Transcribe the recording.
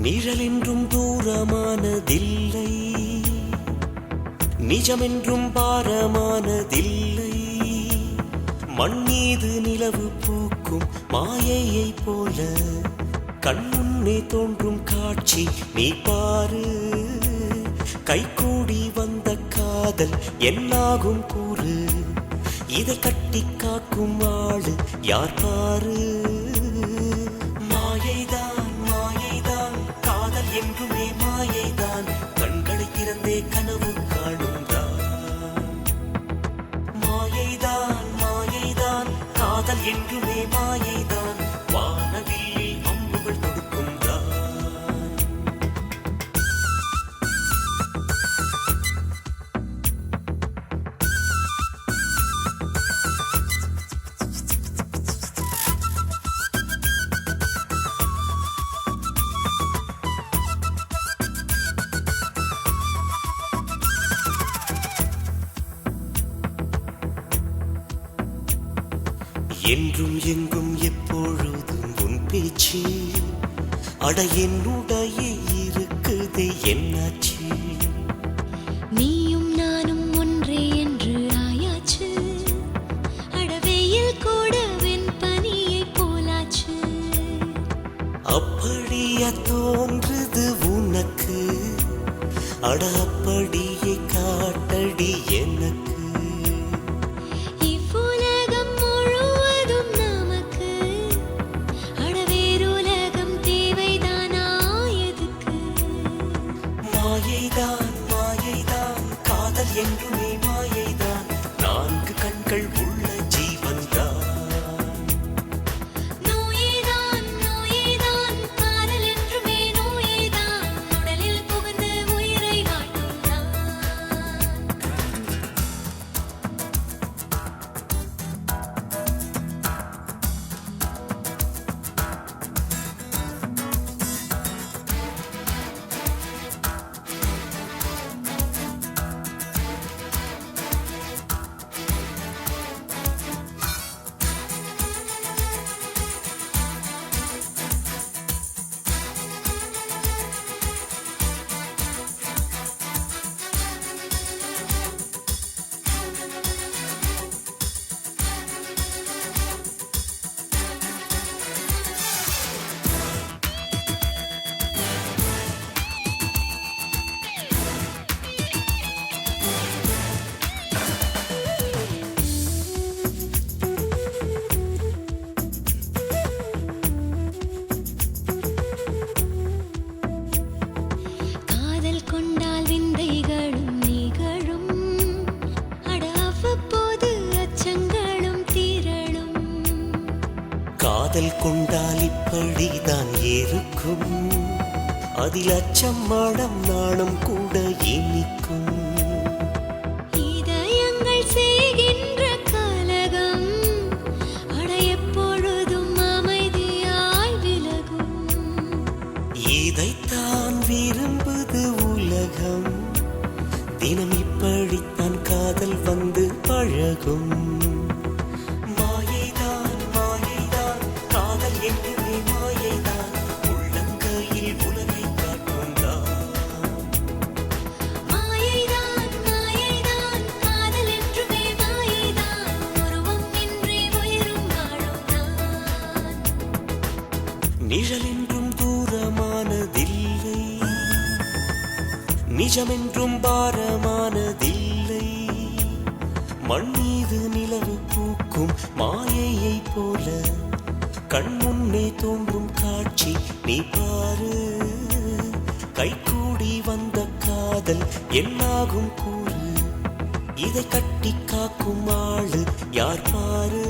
நிழலென்றும் தூரமானதில்லை, நிஜமென்றும் பாரமானதில்லை. மண் மீது நிலவு பூக்கும் மாயையை போல கண்முன்னே தோன்றும் காட்சி நீ பாரு. கைகூடி வந்த காதல் என்னாகும் கூறு, இதை கட்டி காக்கும் ஆளு யார் பாரு. மாயைதான் மாயைதான் காதல் என்றுமே மாயைதான், கண்களை திறந்தே கனவு காணும்தான். மாயைதான் மாயைதான் காதல் என்றுமே மாயைதான், வானவில்லில் அம்புகள் தொடுக்கும் தான். என்றும் எங்கும் எப்பொழுதும் உன் பேச்சு, அட என்னுடைய இருக்குதே என்னாச்சு. நீயும் நானும் ஒன்றே என்று ஆயாச்சு, அடவையில் கூட வெண்பனியை போலாச்சு. அப்படியா தோன்றுது உனக்கு, அட அப்படியே காட்டடி எனக்கு. மாயைதான் மாயைதான் காதல் என்றுமே மாயைதான், நான்கு கண்கள் உள்ள ஜீவன்தான். நோயேதான் நோயேதான் காதல் என்றுமே நோயேதான், உடலில் புகுந்து உயிரை வாட்டும். கொண்டால் விந்தைகளும் நிகழும், அட அவ்வப்போது அச்சங்களும் தீரலும். காதல் கொண்டால் இப்படிதான் இருக்கும், அதில் அச்சம் மடம் நாணம் கூட இனிக்கும். இதயங்கள் செய்கின்ற கலகம், அட எப்பொழுதும் அமைதியாய் விலகும். இதைத்தான் விரும்புது உலகம், தினம் இப்படித்தான் காதல் வந்து பழகும். மாயைதான் மாயைதான் காதல் என்றுமே மாயைதான், உள்ளங்கையில் உலகை காட்டும் தான். மாயைதான் மாயைதான் காதல் என்றுமே மாயைதான், உருவம் இன்றி உயிரும் வாழும் நான். நிழலென்றும் தூரமானதில்லை, நிஜமென்றும் பாரமானதில்லை. மண் மீது நிலவு பூக்கும் மாயையை போல கண்முன்னே தோன்றும் காட்சி நீ பாரு. கைகூடி வந்த காதல் என்னாகும் கூறு, இதை கட்டி காக்கும் ஆளு யார் பாரு.